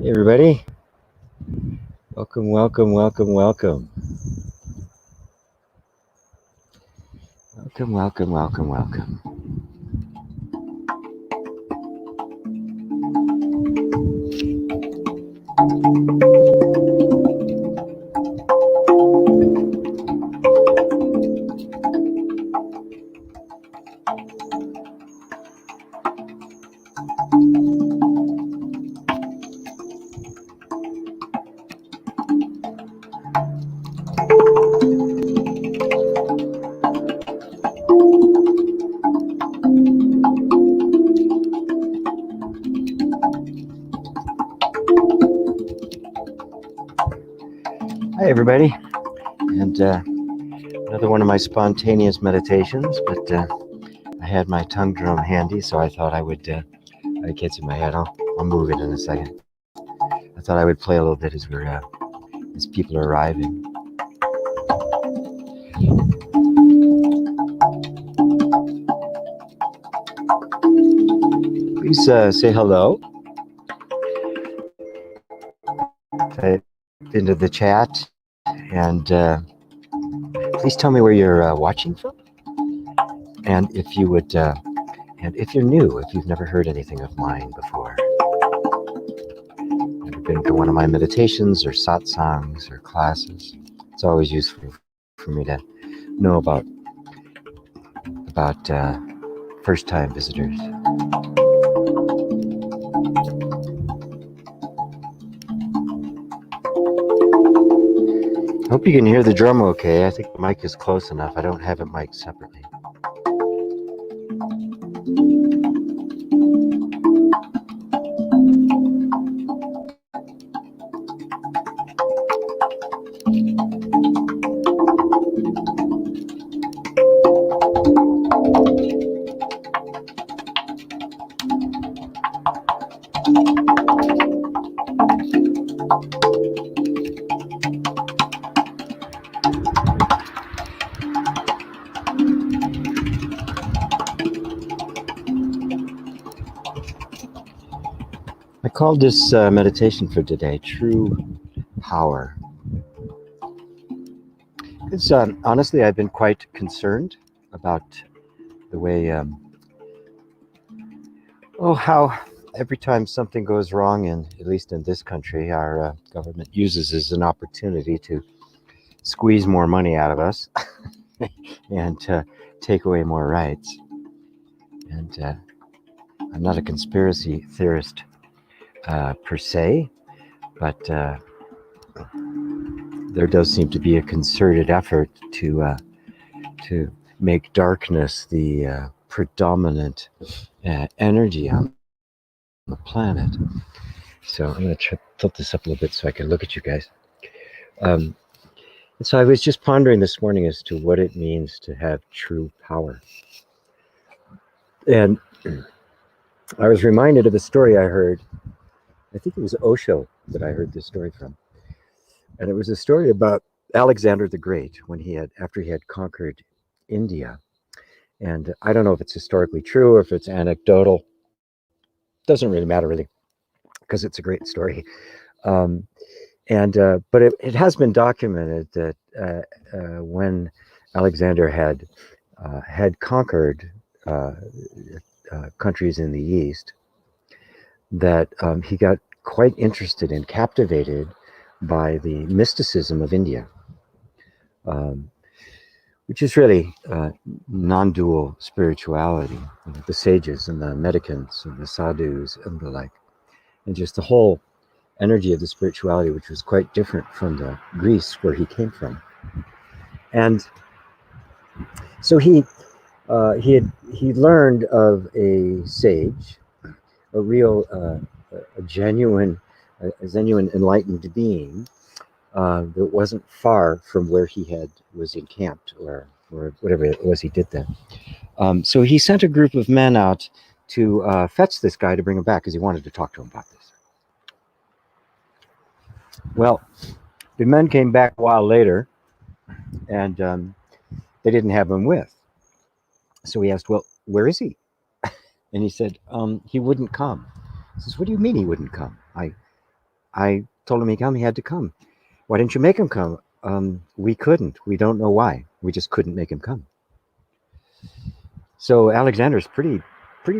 Hey everybody, welcome, welcome, welcome, welcome. Welcome, welcome, welcome, welcome. Hi everybody, and another one of my spontaneous meditations, but I had my tongue drum handy, so I thought I would, it gets in my head, I'll move it in a second. I thought I would play a little bit as people are arriving. Please say hello. Type into the chat, and please tell me where you're watching from, and if you would, and if you're new, if you've never heard anything of mine before, never been to one of my meditations or satsangs or classes, it's always useful for me to know about first-time visitors. Hope you can hear the drum okay. I think the mic is close enough. I don't have it mic'd separately. I called this meditation for today True Power. Because honestly, I've been quite concerned about the way, how every time something goes wrong, at least in this country, our government uses as an opportunity to squeeze more money out of us and to take away more rights. And I'm not a conspiracy theorist per se, but there does seem to be a concerted effort to make darkness the predominant energy on the planet. So I'm going to tilt this up a little bit so I can look at you guys. And so I was just pondering this morning as to what it means to have true power. And I was reminded of a story I heard. I think it was Osho that I heard this story from. And it was a story about Alexander the Great after he had conquered India. And I don't know if it's historically true or if it's anecdotal. Doesn't really matter, really, because it's a great story. But it has been documented that when Alexander had conquered countries in the East, that he got quite interested and captivated by the mysticism of India, which is really non-dual spirituality, the sages and the medicants and the sadhus and the like, and just the whole energy of the spirituality, which was quite different from the Greece where he came from. And so he learned of a sage, a genuine enlightened being that wasn't far from where he was encamped or whatever it was he did then. So he sent a group of men out to fetch this guy to bring him back because he wanted to talk to him about this. Well, the men came back a while later, and they didn't have him with. So he asked, well, where is he? And he said, he wouldn't come. He says, what do you mean he wouldn't come? I told him he come. He had to come. Why didn't you make him come? We couldn't. We don't know why. We just couldn't make him come. So Alexander's pretty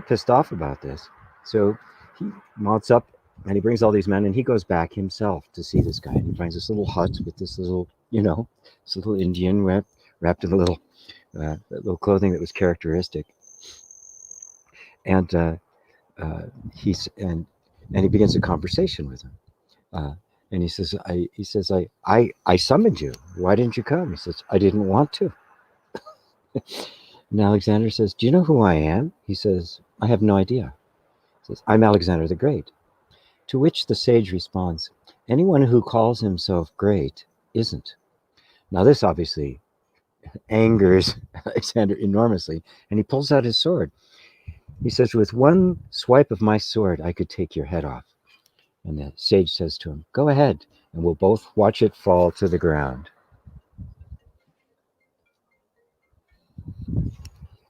pissed off about this. So he mounts up and he brings all these men and he goes back himself to see this guy. And he finds this little hut with this little, this little Indian wrapped in a little clothing that was characteristic. And he's and he begins a conversation with him. And he says, I summoned you. Why didn't you come? He says, I didn't want to. And Alexander says, do you know who I am? He says, I have no idea. He says, I'm Alexander the Great. To which the sage responds, anyone who calls himself great isn't. Now this obviously angers Alexander enormously, and he pulls out his sword. He says, with one swipe of my sword, I could take your head off. And the sage says to him, go ahead, and we'll both watch it fall to the ground.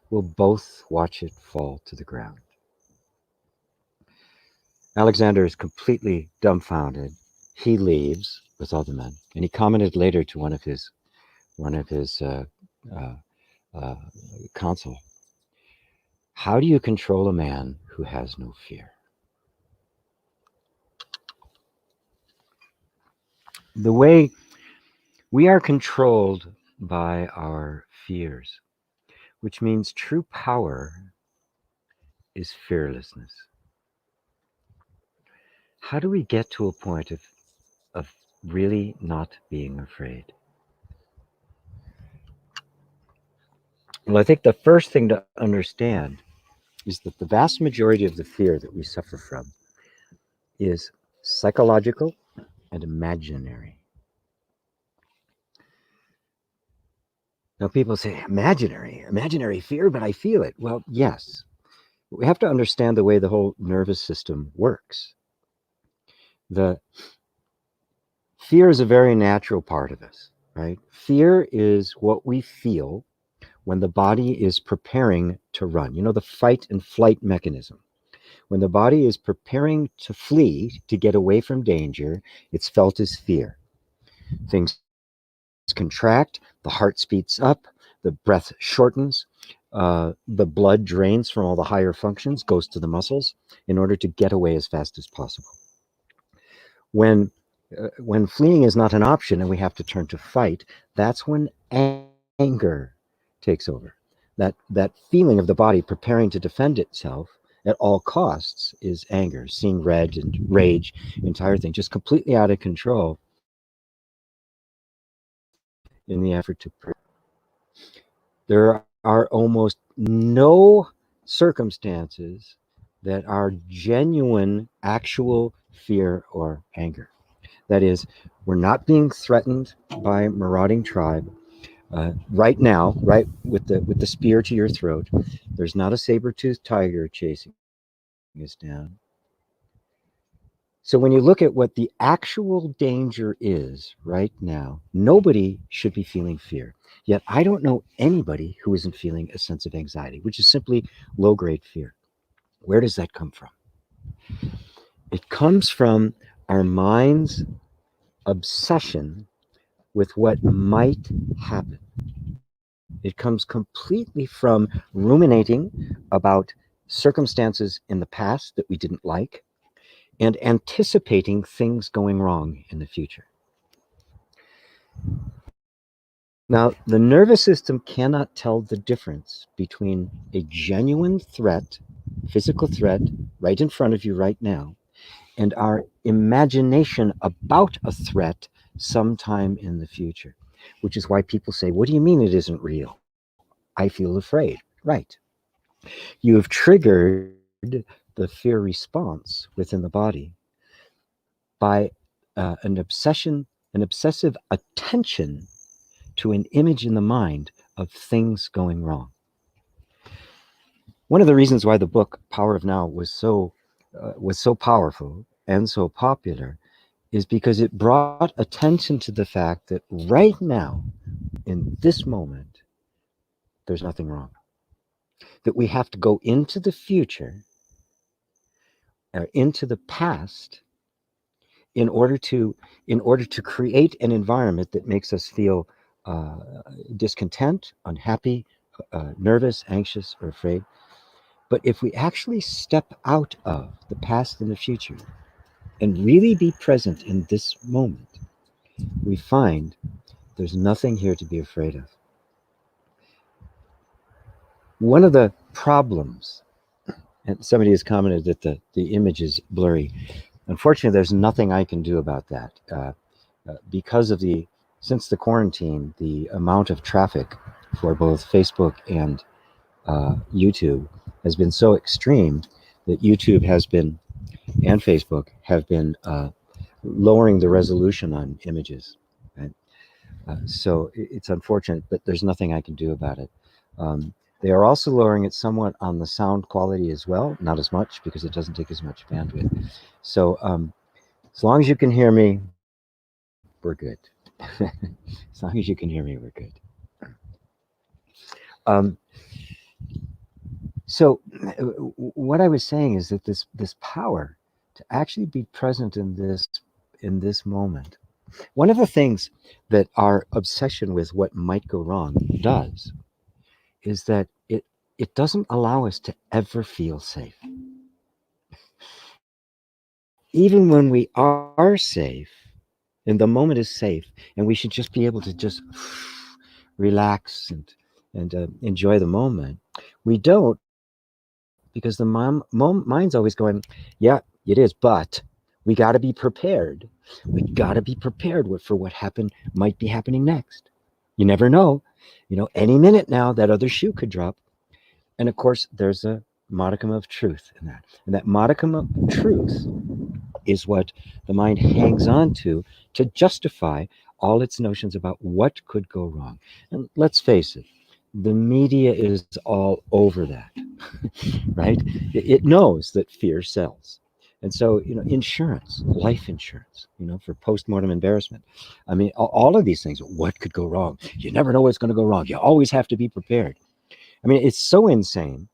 We'll both watch it fall to the ground. Alexander is completely dumbfounded. He leaves with all the men, and he commented later to one of his consul, how do you control a man who has no fear? The way we are controlled by our fears, which means true power is fearlessness. How do we get to a point of really not being afraid? Well, I think the first thing to understand is that the vast majority of the fear that we suffer from is psychological and imaginary. Now, people say, imaginary fear, but I feel it. Well, yes. We have to understand the way the whole nervous system works. The fear is a very natural part of us, right? Fear is what we feel when the body is preparing to run. The fight and flight mechanism. When the body is preparing to flee, to get away from danger, it's felt as fear. Things contract, the heart speeds up, the breath shortens, the blood drains from all the higher functions, goes to the muscles in order to get away as fast as possible. When fleeing is not an option and we have to turn to fight, that's when anger takes over. That feeling of the body preparing to defend itself at all costs is anger, seeing red and rage, entire thing, just completely out of control in the effort to protect. There are almost no circumstances that are genuine, actual fear or anger. That is, we're not being threatened by a marauding tribe. Right now, right with the spear to your throat, there's not a saber-toothed tiger chasing us down. So when you look at what the actual danger is right now, nobody should be feeling fear. Yet I don't know anybody who isn't feeling a sense of anxiety, which is simply low-grade fear. Where does that come from? It comes from our mind's obsession with what might happen. It comes completely from ruminating about circumstances in the past that we didn't like and anticipating things going wrong in the future. Now, the nervous system cannot tell the difference between a genuine threat, physical threat, right in front of you right now, and our imagination about a threat sometime in the future, which is why people say, what do you mean it isn't real? I feel afraid. Right. You have triggered the fear response within the body by an obsessive attention to an image in the mind of things going wrong. One of the reasons why the book Power of Now was so powerful and so popular is because it brought attention to the fact that right now, in this moment, there's nothing wrong. That we have to go into the future or into the past in order to create an environment that makes us feel uh, discontent, unhappy, nervous, anxious, or afraid. But if we actually step out of the past and the future and really be present in this moment, we find there's nothing here to be afraid of. One of the problems, and somebody has commented that the image is blurry. Unfortunately, there's nothing I can do about that. Because of since the quarantine, the amount of traffic for both Facebook and YouTube has been so extreme that YouTube has been, and Facebook have been lowering the resolution on images. Right? So it's unfortunate, but there's nothing I can do about it. They are also lowering it somewhat on the sound quality as well, not as much because it doesn't take as much bandwidth. So as long as you can hear me, we're good. As long as you can hear me, we're good. Um, so what I was saying is that this power to actually be present in this moment. One of the things that our obsession with what might go wrong does is that it doesn't allow us to ever feel safe. Even when we are safe and the moment is safe and we should just be able to just relax and enjoy the moment, we don't, because the mind's always going, yeah, it is, but we got to be prepared. We got to be prepared for what might be happening next. You never know. Any minute now that other shoe could drop. And of course, there's a modicum of truth in that. And that modicum of truth is what the mind hangs on to justify all its notions about what could go wrong. And let's face it, the media is all over that, right? It knows that fear sells. And so, insurance, life insurance, for post-mortem embarrassment. I mean, all of these things, what could go wrong? You never know what's going to go wrong. You always have to be prepared. I mean, it's so insane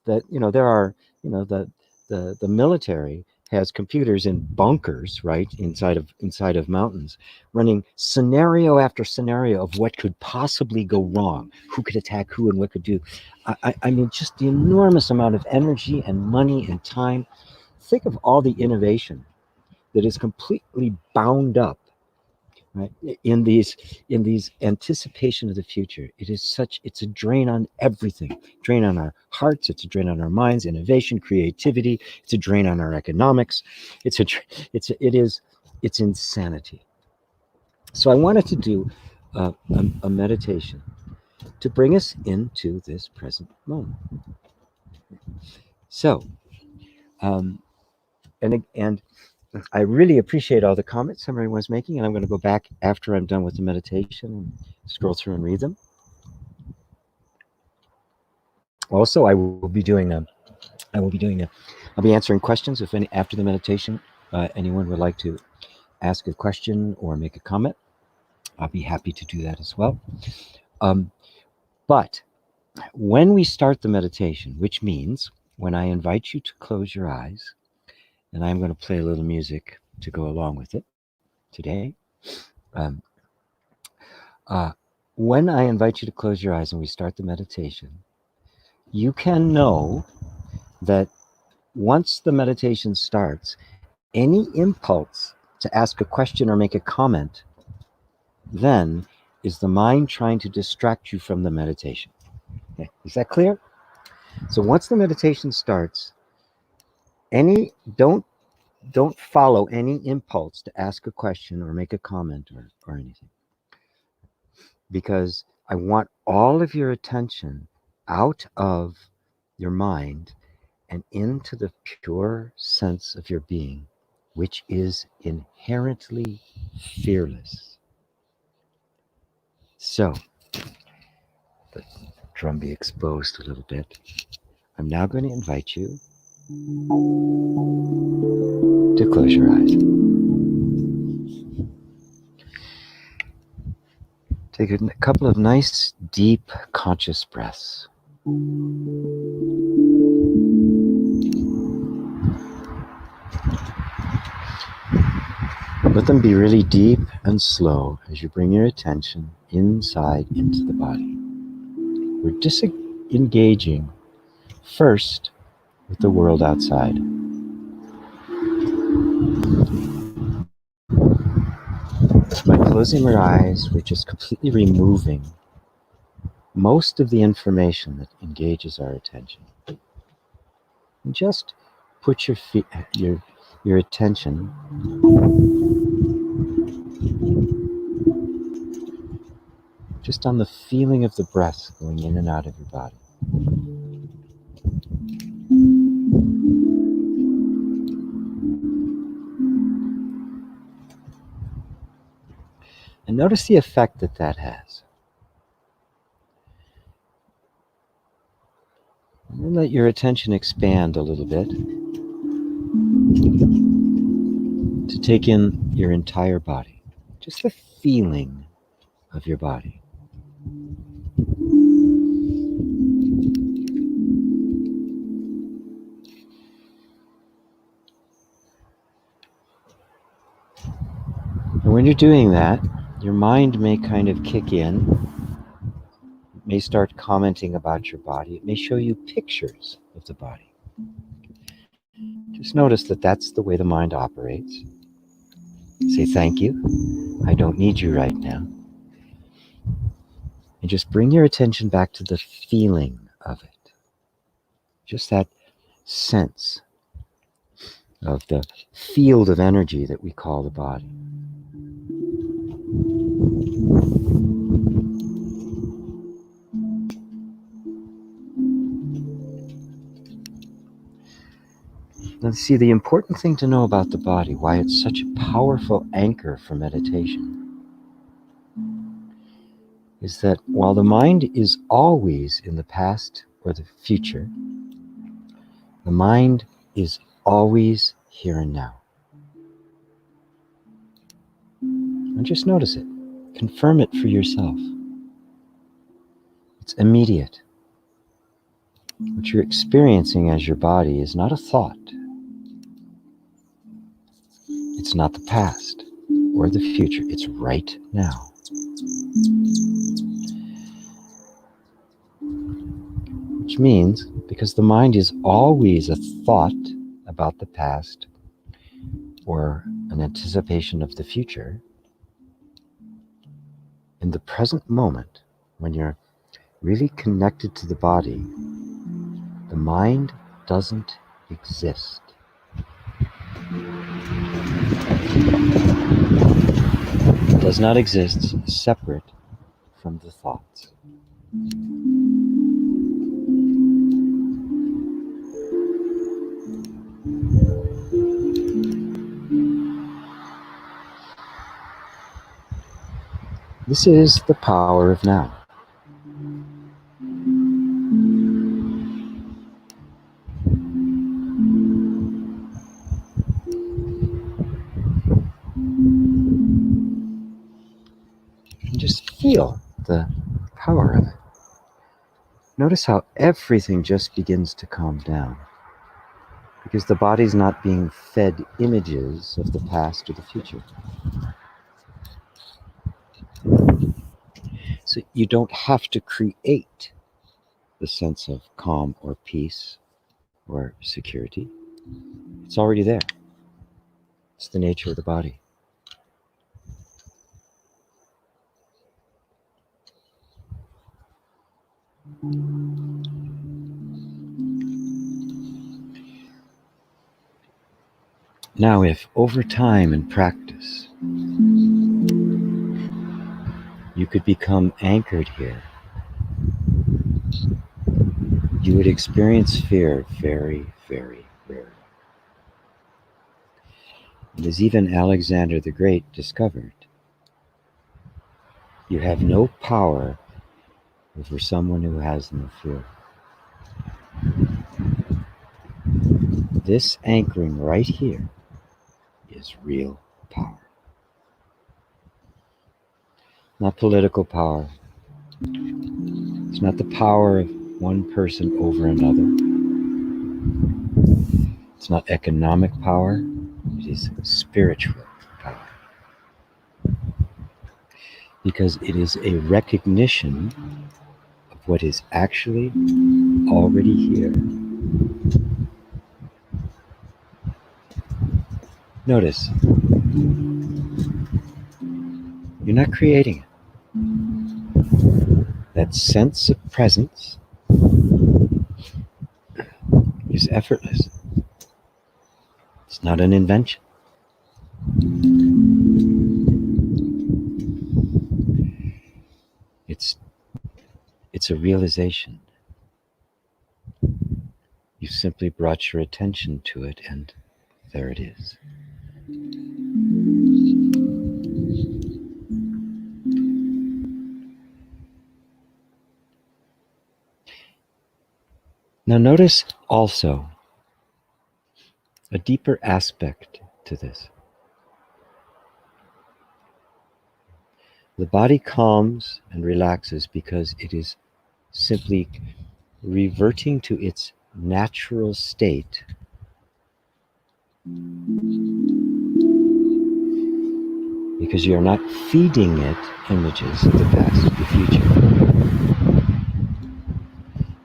that, there are, the military has computers in bunkers, right, inside of mountains, running scenario after scenario of what could possibly go wrong, who could attack who, and what could do. I mean, just the enormous amount of energy and money and time. Think of all the innovation that is completely bound up, right, in these anticipation of the future. It's a drain on everything. Drain on our hearts, it's a drain on our minds, innovation, creativity. It's a drain on our economics. It's insanity. So I wanted to do a meditation to bring us into this present moment. So and I really appreciate all the comments everyone was making, and I'm going to go back after I'm done with the meditation and scroll through and read them. Also, I'll be answering questions if any after the meditation. Anyone would like to ask a question or make a comment, I'll be happy to do that as well. But when we start the meditation, which means when I invite you to close your eyes, and I'm going to play a little music to go along with it today. When I invite you to close your eyes and we start the meditation, you can know that once the meditation starts, any impulse to ask a question or make a comment then is the mind trying to distract you from the meditation. Okay. Is that clear? So once the meditation starts, don't follow any impulse to ask a question or make a comment or anything, because I want all of your attention out of your mind and into the pure sense of your being, which is inherently fearless. So, the drum be exposed a little bit. I'm now going to invite you to close your eyes. Take a couple of nice, deep, conscious breaths. Let them be really deep and slow as you bring your attention inside into the body. We're disengaging first with the world outside. By closing our eyes, we're just completely removing most of the information that engages our attention. And just put your attention just on the feeling of the breath going in and out of your body. And notice the effect that that has. And then let your attention expand a little bit to take in your entire body, just the feeling of your body. And when you're doing that, your mind may kind of kick in. It may start commenting about your body. It may show you pictures of the body. Just notice that that's the way the mind operates. Say thank you. I don't need you right now. And just bring your attention back to the feeling of it. Just that sense of the field of energy that we call the body. Now, see, the important thing to know about the body, why it's such a powerful anchor for meditation, is that while the mind is always in the past or the future, the mind is always here and now. And just notice it. Confirm it for yourself. It's immediate. What you're experiencing as your body is not a thought. It's not the past or the future. It's right now. Which means, because the mind is always a thought about the past or an anticipation of the future, in the present moment, when you're really connected to the body, the mind doesn't exist. It does not exist separate from the thoughts. This is the power of now. And just feel the power of it. Notice how everything just begins to calm down, because the body's not being fed images of the past or the future. So you don't have to create the sense of calm or peace or security. It's already there. It's the nature of the body. Now, if over time and practice, you could become anchored here, you would experience fear very, very rarely. And as even Alexander the Great discovered, you have no power over someone who has no fear. This anchoring right here is real power. Not political power. It's not the power of one person over another. It's not economic power. It is spiritual power. because it is a recognition of what is actually already here. Notice, you're not creating it. That sense of presence is effortless. It's not an invention. It's a realization. You simply brought your attention to it, and there it is. Now notice also a deeper aspect to this. The body calms and relaxes because it is simply reverting to its natural state because you're not feeding it images of the past, the future.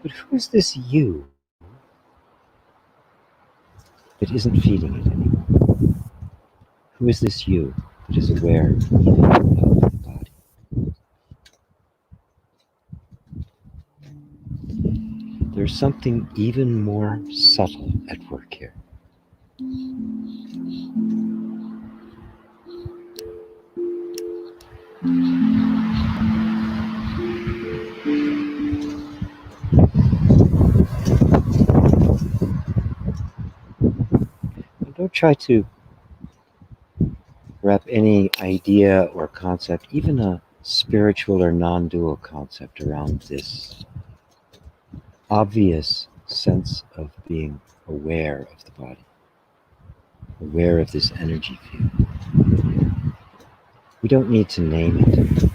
But who is this you that isn't feeding it anymore? Who is this you that is aware even of the body? There's something even more subtle at work here. Don't try to wrap any idea or concept, even a spiritual or non-dual concept, around this obvious sense of being aware of the body, aware of this energy field. We don't need to name it.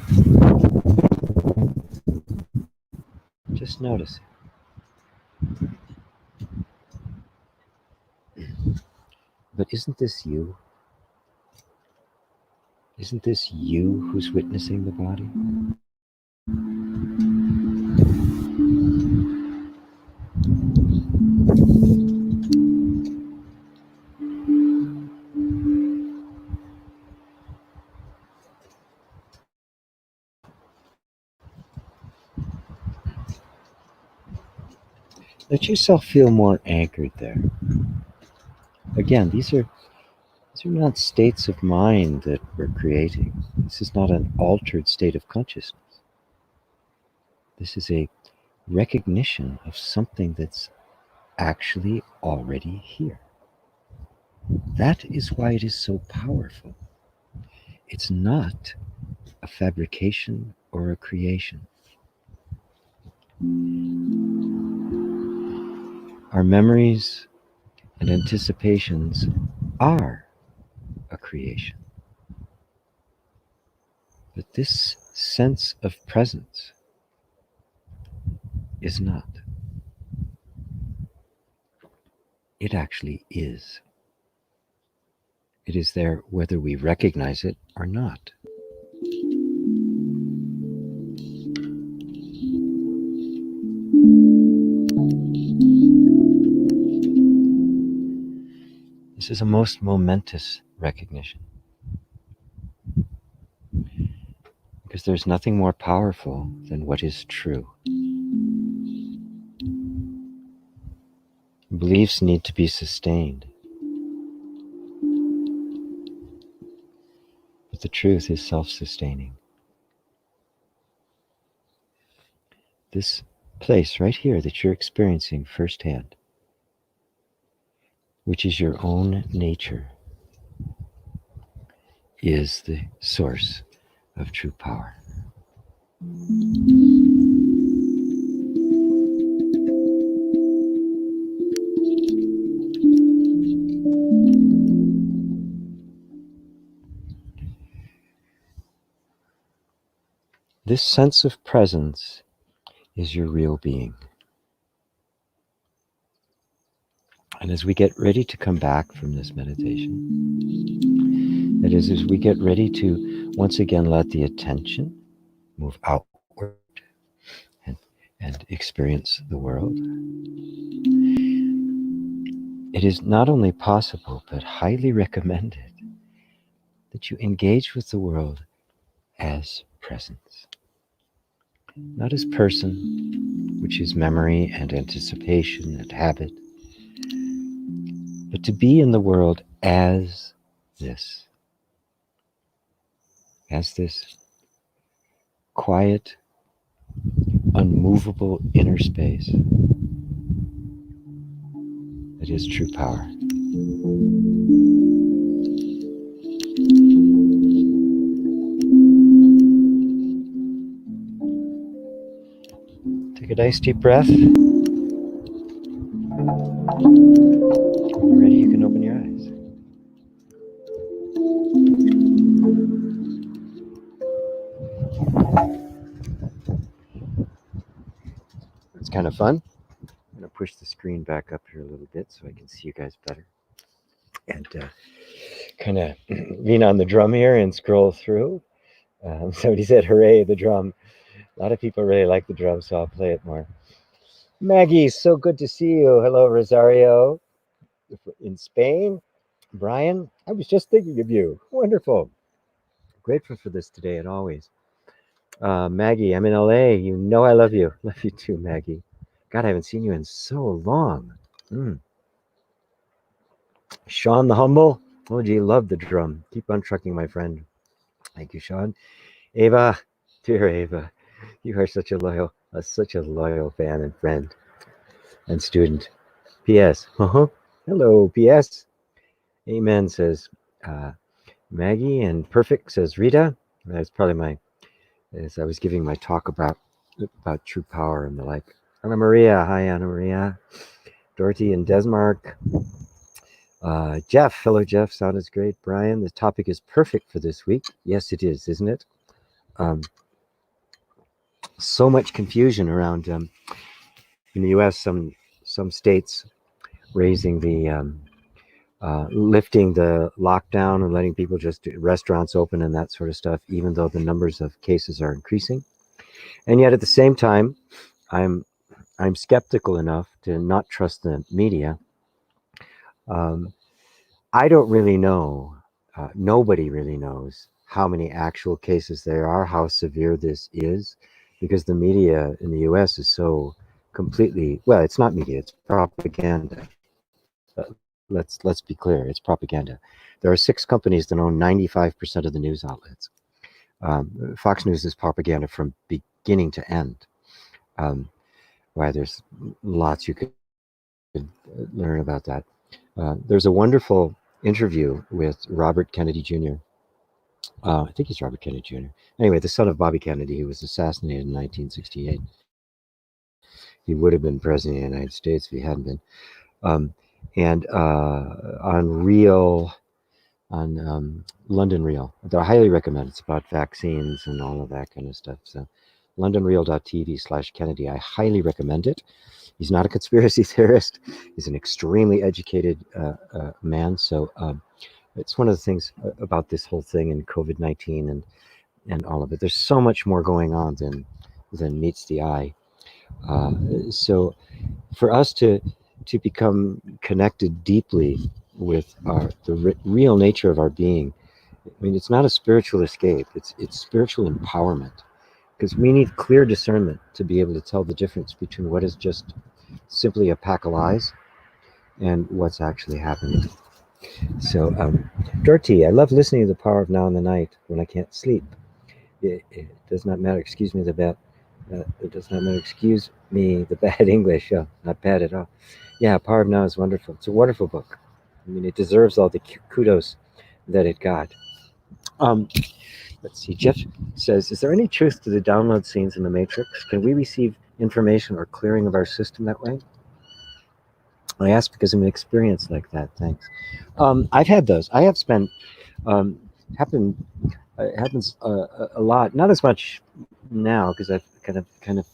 Just notice it. But isn't this you? Isn't this you who's witnessing the body? Let yourself feel more anchored there. Again, these are not states of mind that we're creating. This is not an altered state of consciousness. This is a recognition of something that's actually already here. That is why it is so powerful. It's not a fabrication or a creation. Our memories and anticipations are a creation. But this sense of presence is not. It actually is. It is there whether we recognize it or not. This is a most momentous recognition, because there's nothing more powerful than what is true. Beliefs need to be sustained, but the truth is self-sustaining. This place right here that you're experiencing firsthand, which is your own nature, is the source of true power. This sense of presence is your real being. And as we get ready to come back from this meditation, that is, as we get ready to once again let the attention move outward and experience the world, it is not only possible but highly recommended that you engage with the world as presence, not as person, which is memory and anticipation and habit, but to be in the world as this quiet, unmovable inner space that is true power. Take a nice deep breath. When you're ready, you can open your eyes. It's kind of fun. I'm going to push the screen back up here a little bit so I can see you guys better. And kind of lean on the drum here and scroll through. Somebody said, hooray, the drum. A lot of people really like the drum, so I'll play it more. Maggie, so good to see you. Hello, Rosario in Spain. Brian, I was just thinking of you. Wonderful. Grateful for this today and always. Maggie, I'm in LA. You know I love you. Love you too, Maggie. God, I haven't seen you in so long. Sean the Humble. Oh, gee, love the drum. Keep on trucking, my friend. Thank you, Sean. Ava, dear Ava, you are such a loyal fan and friend and student. P.S. Hello, P.S. Amen, says Maggie, and perfect, says Rita. That's probably as I was giving my talk about true power and the like. Anna Maria, hi Anna Maria. Dorothy and Desmark. Jeff, hello Jeff, sound is great. Brian, the topic is perfect for this week. Yes, it is, isn't it? So much confusion around in the U.S. Some states raising the lifting the lockdown and letting people just do restaurants open and that sort of stuff, even though the numbers of cases are increasing. And yet at the same time, I'm skeptical enough to not trust the media. I don't really know. Nobody really knows how many actual cases there are, how severe this is, because the media in the U.S. is so completely, well, it's not media, it's propaganda. Let's be clear, it's propaganda. There are 6 companies that own 95% of the news outlets. Fox News is propaganda from beginning to end. Why there's lots you could learn about that. There's a wonderful interview with Robert Kennedy Jr. I think he's Robert Kennedy Jr. Anyway, the son of Bobby Kennedy, who was assassinated in 1968. He would have been president of the United States if he hadn't been. And on London Real. I highly recommend it. It's about vaccines and all of that kind of stuff. So londonreal.tv/Kennedy. I highly recommend it. He's not a conspiracy theorist. He's an extremely educated man. So it's one of the things about this whole thing and COVID-19 and all of it. There's so much more going on than meets the eye. So for us to become connected deeply with the real nature of our being, I mean, it's not a spiritual escape. It's spiritual empowerment, because we need clear discernment to be able to tell the difference between what is just simply a pack of lies and what's actually happening. So, Dorothy, I love listening to The Power of Now in the Night when I can't sleep. It does not matter. Excuse me the bad. It does not matter. Excuse me the bad English. Not bad at all. Yeah, Power of Now is wonderful. It's a wonderful book. I mean, it deserves all the kudos that it got. Let's see. Jeff says, is there any truth to the download scenes in the Matrix? Can we receive information or clearing of our system that way? I ask because I'm an experience like that. Thanks. I've had those. I have spent happens a lot. Not as much now because I've kind of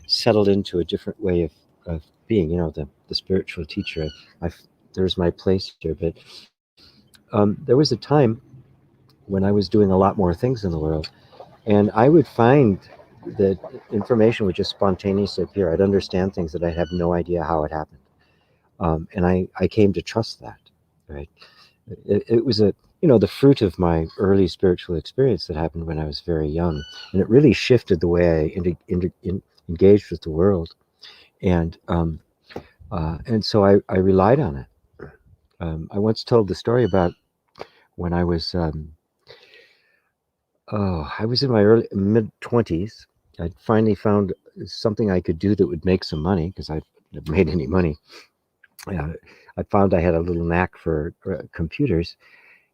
settled into a different way of being. You know, the spiritual teacher. There's my place here. But there was a time when I was doing a lot more things in the world, And I would find that information would just spontaneously appear. I'd understand things that I have no idea how it happened. And I came to trust that, right? It was the fruit of my early spiritual experience that happened when I was very young. And it really shifted the way I engaged with the world. And so I relied on it. I once told the story about when I was in my early mid 20s. I finally found something I could do that would make some money because I never made any money. Uh, I found I had a little knack for computers,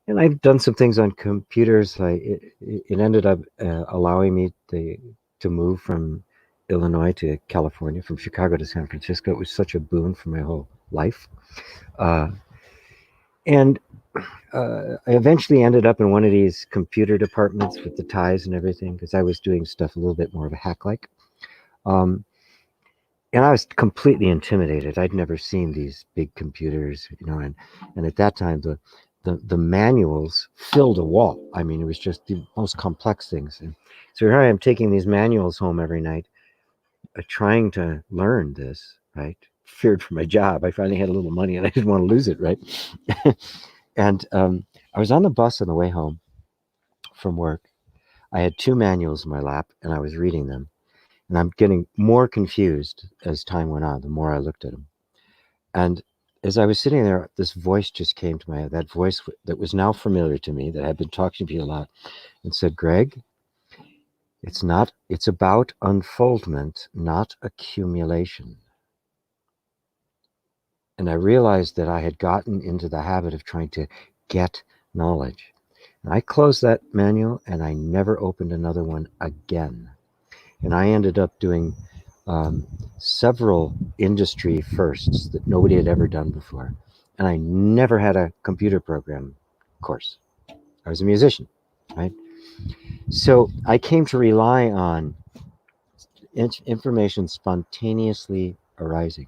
and I've done some things on computers. It ended up allowing me to move from Illinois to California, from Chicago to San Francisco. It was such a boon for my whole life. Uh, and I eventually ended up in one of these computer departments with the ties and everything because I was doing stuff a little bit more of a hack like. Um, and I was completely intimidated. I'd never seen these big computers, and at that time the manuals filled a wall. I mean, it was just the most complex things. And so here I am taking these manuals home every night, trying to learn this, right? Feared for my job. I finally had a little money and I didn't want to lose it, right? And I was on the bus on the way home from work. I had two manuals in my lap and I was reading them. And I'm getting more confused as time went on, the more I looked at them. And as I was sitting there, this voice just came to my head, that voice that was now familiar to me, that had been talking to you a lot, and said, Greg, it's about unfoldment, not accumulation. And I realized that I had gotten into the habit of trying to get knowledge. And I closed that manual and I never opened another one again. And I ended up doing several industry firsts that nobody had ever done before. And I never had a computer program course. I was a musician, right? So I came to rely on information spontaneously arising.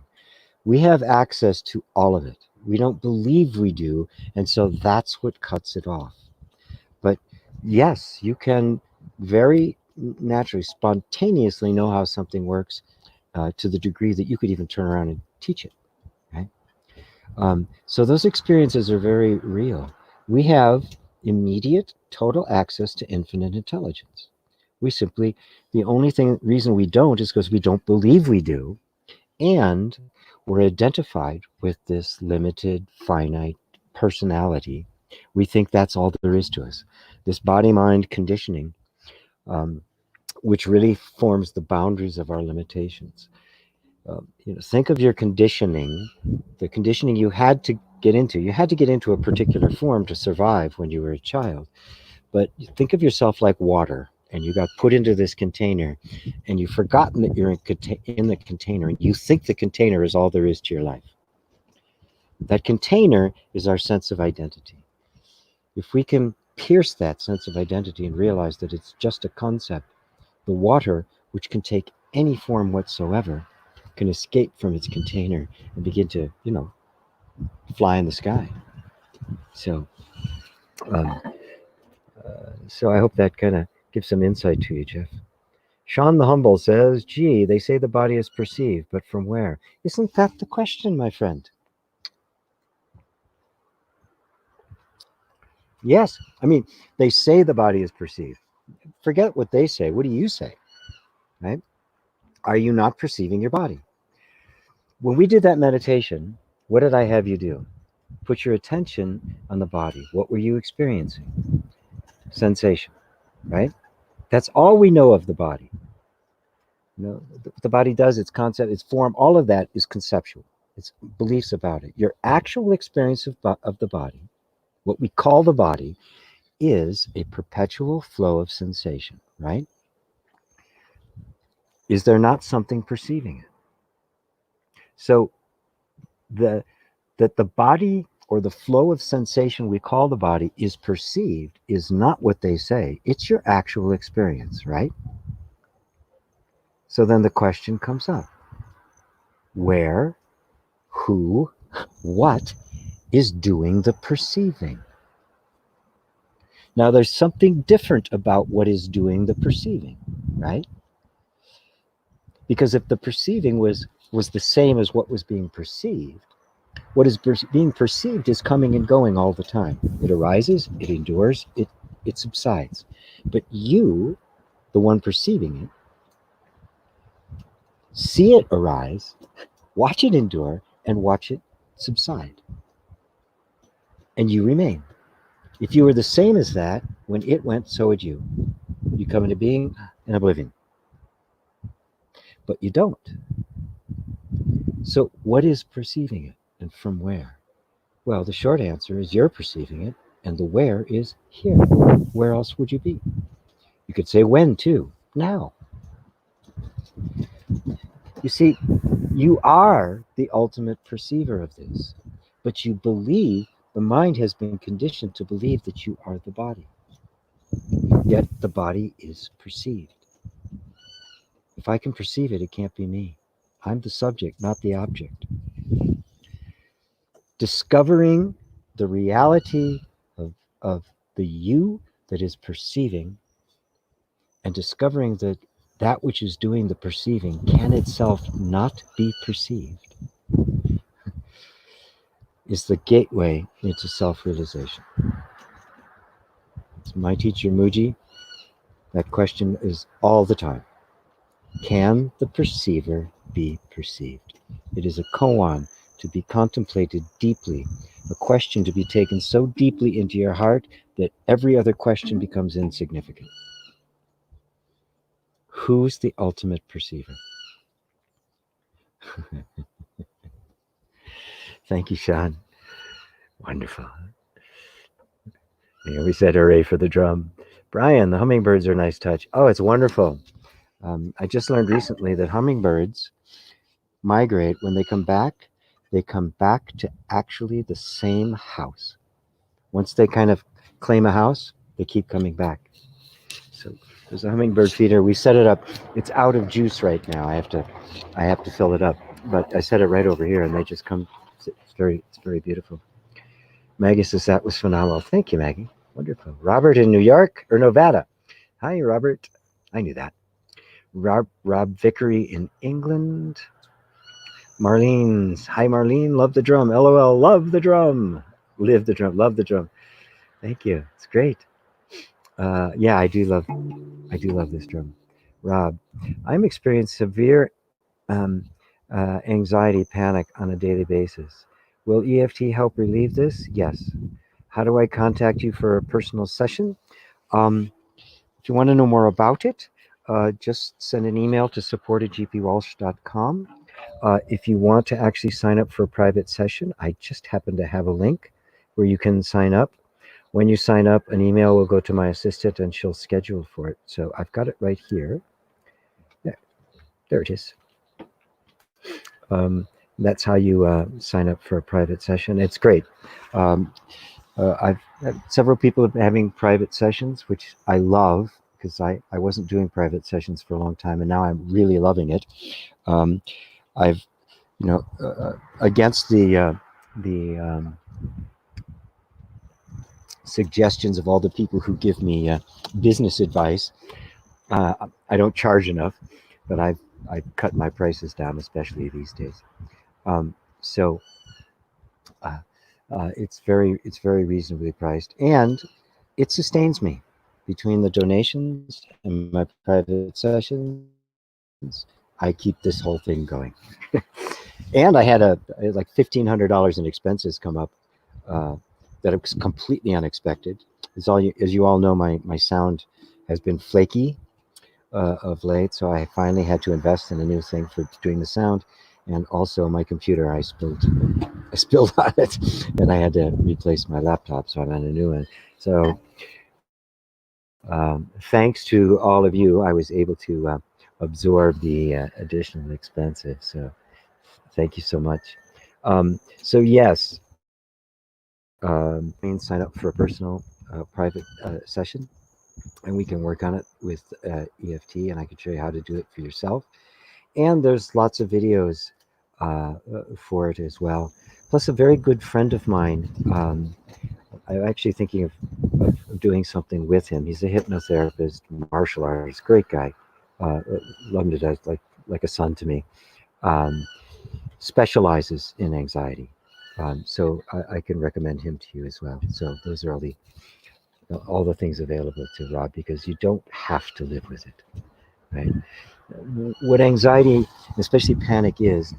We have access to all of it. We don't believe we do, and so that's what cuts it off. But yes, you can very naturally, spontaneously know how something works to the degree that you could even turn around and teach it. Right? So those experiences are very real. We have immediate total access to infinite intelligence. The only reason we don't is because we don't believe we do, and we're identified with this limited, finite personality. We think that's all there is to us. This body-mind conditioning, um, which really forms the boundaries of our limitations. Think of your conditioning, the conditioning you had to get into. You had to get into a particular form to survive when you were a child. But think of yourself like water, and you got put into this container, and you've forgotten that you're in the container, and you think the container is all there is to your life. That container is our sense of identity. If we can pierce that sense of identity and realize that it's just a concept, the water, which can take any form whatsoever, can escape from its container and begin to, fly in the sky. So, um, so I hope that kind of gives some insight to you, Jeff. Sean the Humble says, gee, they say the body is perceived, but from where? Isn't that the question, my friend? Yes. I mean, they say the body is perceived. Forget what they say. What do you say? Right? Are you not perceiving your body? When we did that meditation, what did I have you do? Put your attention on the body. What were you experiencing? Sensation, right? That's all we know of the body. The body does, its concept, its form, all of that is conceptual. It's beliefs about it. Your actual experience of the body, what we call the body, is a perpetual flow of sensation, right? Is there not something perceiving it? So that the body or the flow of sensation we call the body is perceived is not what they say. It's your actual experience, right? So then the question comes up. Where, who, what is doing the perceiving? Now, there's something different about what is doing the perceiving, right? Because if the perceiving was the same as what was being perceived, what is being perceived is coming and going all the time. It arises, it endures, it subsides. But you, the one perceiving it, see it arise, watch it endure, and watch it subside. And you remain. If you were the same as that, when it went, so would you. You come into being and oblivion. But you don't. So what is perceiving it, and from where? Well, the short answer is you're perceiving it, and the where is here. Where else would you be? You could say when too. Now. You see, you are the ultimate perceiver of this, but you believe, the mind has been conditioned to believe that you are the body. Yet the body is perceived. If I can perceive it, it can't be me. I'm the subject, not the object. Discovering the reality of the you that is perceiving, and discovering that that which is doing the perceiving can itself not be perceived, is the gateway into self-realization. So my teacher Mooji, that question is all the time. Can the perceiver be perceived? It is a koan to be contemplated deeply, a question to be taken so deeply into your heart that every other question becomes insignificant. Who's the ultimate perceiver? Thank you, Sean. Wonderful. Yeah, we said hooray for the drum. Brian, the hummingbirds are a nice touch. Oh, it's wonderful. I just learned recently that hummingbirds migrate. When they come back to actually the same house. Once they kind of claim a house, they keep coming back. So there's a hummingbird feeder. We set it up. It's out of juice right now. I have to fill it up. But I set it right over here, and they just come. It's very beautiful. Maggie says that was phenomenal. Thank you, Maggie. Wonderful. Robert in New York or Nevada. Hi, Robert. I knew that. Rob Vickery in England. Marlene's. Hi, Marlene. Love the drum. LOL. Love the drum. Live the drum. Love the drum. Thank you. It's great. Yeah, I do love this drum. Rob, I'm experiencing severe anxiety, panic on a daily basis. Will EFT help relieve this? Yes. How do I contact you for a personal session? If you want to know more about it, just send an email to support@gpwalsh.com. If you want to actually sign up for a private session, I just happen to have a link where you can sign up. When you sign up, an email will go to my assistant and she'll schedule for it. So I've got it right here. There it is. That's how you sign up for a private session. It's great. I've had several people having private sessions, which I love because I wasn't doing private sessions for a long time, and now I'm really loving it. I've, against the suggestions of all the people who give me business advice, I don't charge enough, but I've cut my prices down, especially these days. It's very reasonably priced, and it sustains me. Between the donations and my private sessions, I keep this whole thing going. And I had like $1,500 in expenses come up that was completely unexpected. As you all know, my sound has been flaky of late, so I finally had to invest in a new thing for doing the sound. And also my computer, I spilled on it, and I had to replace my laptop, so I'm on a new one. So thanks to all of you, I was able to absorb the additional expenses. So thank you so much. So yes, sign up for a personal private session, and we can work on it with EFT, and I can show you how to do it for yourself. And there's lots of videos for it as well. plus a very good friend of mine. I'm actually thinking of doing something with him. He's a hypnotherapist, martial artist, great guy. Uh, Love him to death, like a son to me. Um, Specializes in anxiety. So I can recommend him to you as well. So those are all the things available to Rob, because you don't have to live with it, right? What anxiety, especially panic, is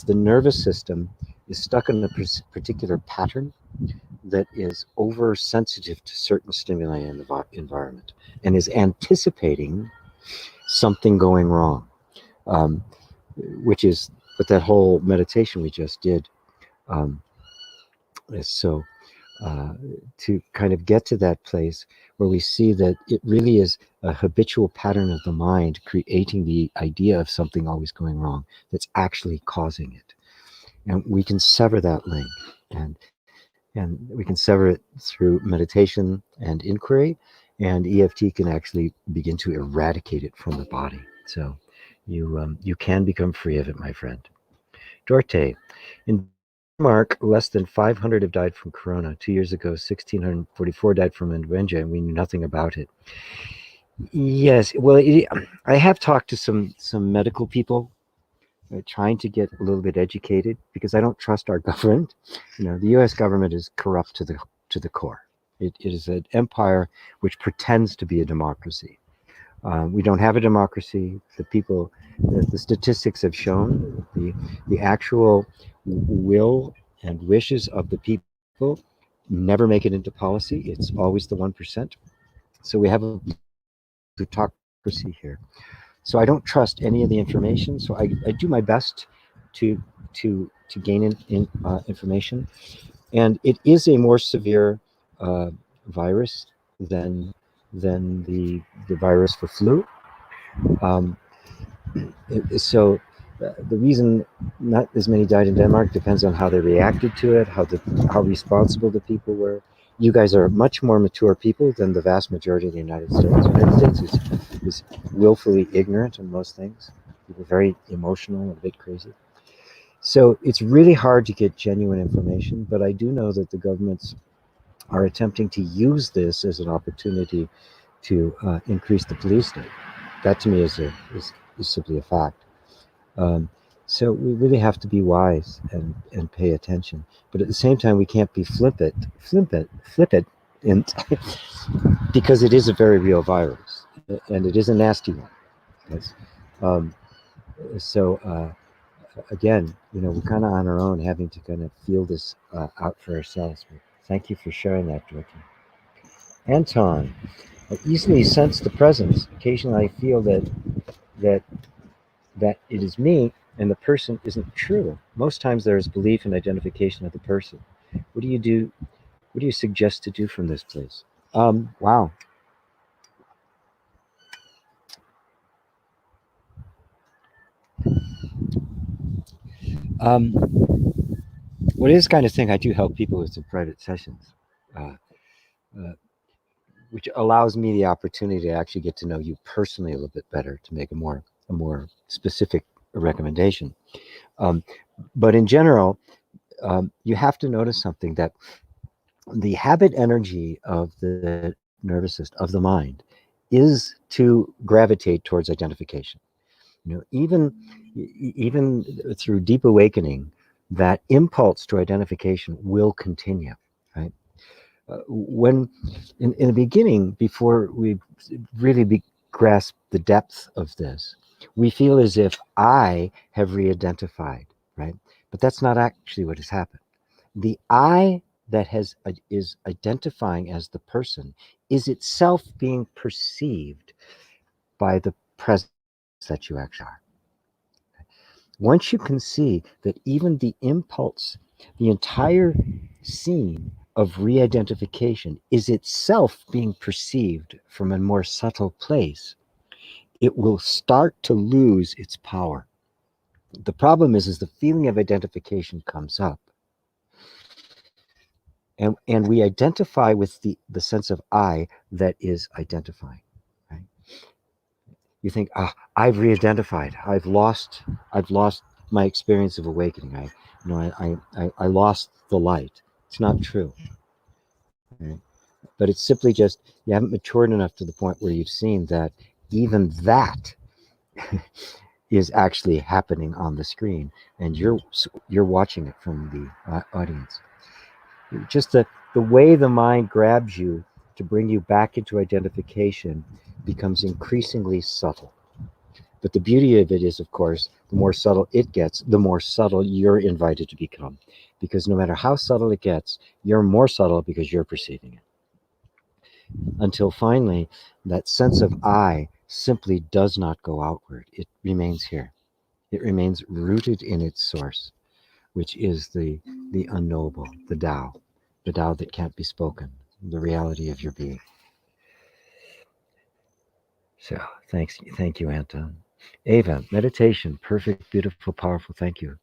the nervous system is stuck in a particular pattern that is oversensitive to certain stimuli in the environment and is anticipating something going wrong, um, which is what that whole meditation we just did. Um, so uh, to kind of get to that place where we see that it really is a habitual pattern of the mind creating the idea of something always going wrong that's actually causing it, and we can sever that link, and we can sever it through meditation and inquiry, and EFT can actually begin to eradicate it from the body. So you can become free of it, my friend. Dorte, in Denmark, less than 500 have died from corona. 2 years ago, 1,644 died from influenza, and we knew nothing about it. Yes, well, I have talked to some medical people, trying to get a little bit educated, because I don't trust our government. The U.S. government is corrupt to the core. It is an empire which pretends to be a democracy. We don't have a democracy. The people, the statistics have shown the actual will and wishes of the people never make it into policy. It's always the 1%. So we have a plutocracy here. So I don't trust any of the information. So I do my best to gain information, and it is a more severe virus than the virus for flu. Um, so the reason not as many died in Denmark depends on how they reacted to it, how responsible the people were. You guys are much more mature people than the vast majority of the United States. The United States is willfully ignorant in most things. People are very emotional and a bit crazy. So it's really hard to get genuine information, but I do know that the governments are attempting to use this as an opportunity to increase the police state. That to me is simply a fact. Um, so we really have to be wise and pay attention. But at the same time, we can't be flippant, and because it is a very real virus, and it is a nasty one. Yes. Um, so again, we're kind of on our own, having to kind of feel this out for ourselves. But thank you for sharing that, Dorothy. Anton, I easily sense the presence. Occasionally, I feel that that it is me and the person isn't true. Most times there is belief and identification of the person. What do you do? What do you suggest to do from this place? Wow. Um, well, it is kind of thing I do help people with in private sessions, uh, uh, which allows me the opportunity to actually get to know you personally a little bit better to make a more specific recommendation. Um, but in general, you have to notice something, that the habit energy of the nervous system, of the mind, is to gravitate towards identification. Even through deep awakening, that impulse to identification will continue, right? When in the beginning, before we really grasp the depth of this, we feel as if I have re-identified, right? But that's not actually what has happened. The I that is identifying as the person is itself being perceived by the presence that you actually are. Once you can see that even the impulse, the entire scene of re-identification is itself being perceived from a more subtle place, it will start to lose its power. The problem is the feeling of identification comes up, and we identify with the sense of I that is identifying, right? You think, I've re-identified, I've lost my experience of awakening. I lost the light. It's not true. Right? But it's simply just you haven't matured enough to the point where you've seen that even that is actually happening on the screen, and you're watching it from the audience. Just the way the mind grabs you to bring you back into identification becomes increasingly subtle. But the beauty of it is, of course, the more subtle it gets, the more subtle you're invited to become. Because no matter how subtle it gets, you're more subtle because you're perceiving it. Until finally, that sense of I simply does not go outward. It remains here. It remains rooted in its source, which is the unknowable, the Tao that can't be spoken, the reality of your being. So thank you, Anton. Ava, meditation, perfect, beautiful, powerful. Thank you.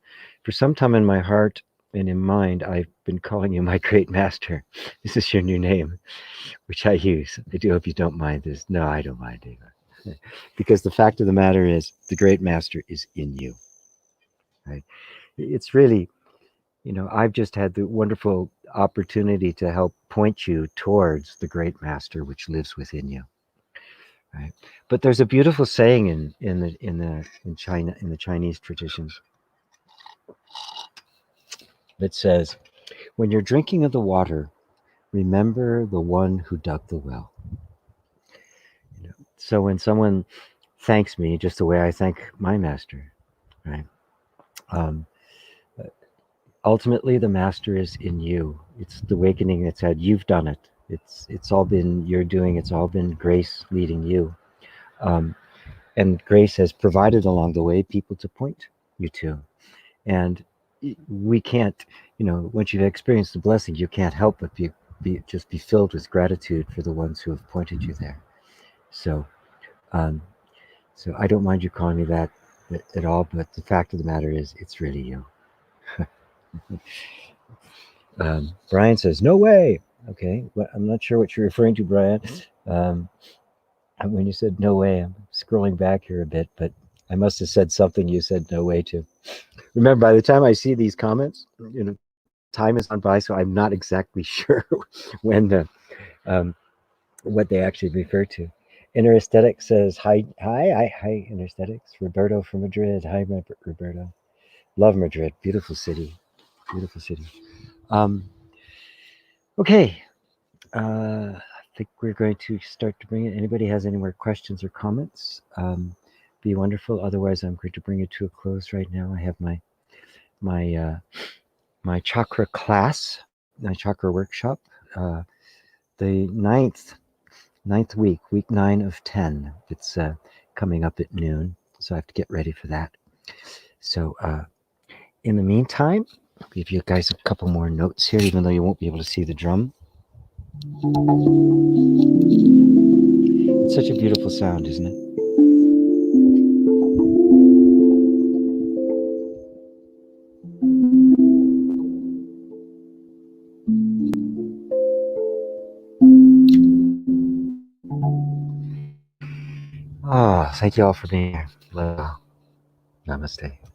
For some time in my heart and in mind, I've been calling you my great master. This is your new name, which I use. I do hope you don't mind this. No, I don't mind, Ava. Because the fact of the matter is, the great master is in you. Right? It's really, I've just had the wonderful opportunity to help point you towards the great master which lives within you. Right. But there's a beautiful saying in China, in the Chinese traditions, that says, when you're drinking of the water, remember the one who dug the well. So when someone thanks me just the way I thank my master, right? Um, Ultimately, the master is in you. It's the awakening that said, you've done it. It's all been your doing. It's all been grace leading you. Um, and grace has provided along the way people to point you to. And we can't, once you've experienced the blessing, you can't help but be filled with gratitude for the ones who have pointed you there. So, um, so I don't mind you calling me that at all. But the fact of the matter is, it's really you. Brian says, "No way." Okay, well, I'm not sure what you're referring to, Brian. Um, when you said "no way," I'm scrolling back here a bit, but I must have said something you said "no way" to. Remember, by the time I see these comments, time has gone by, so I'm not exactly sure when um, what they actually refer to. Inner Aesthetic says hi, Inner Aesthetics. Roberto from Madrid. Hi, Roberto. Love Madrid. Beautiful city. Beautiful city. Um, okay. I think we're going to start to bring it. Anybody has any more questions or comments? Be wonderful. Otherwise, I'm going to bring it to a close right now. I have my my chakra class, my chakra workshop. Uh, the ninth week 9 of 10. It's coming up at noon, so I have to get ready for that. So in the meantime, I'll give you guys a couple more notes here, even though you won't be able to see the drum. It's such a beautiful sound, isn't it? Oh, thank you all for being here. Namaste.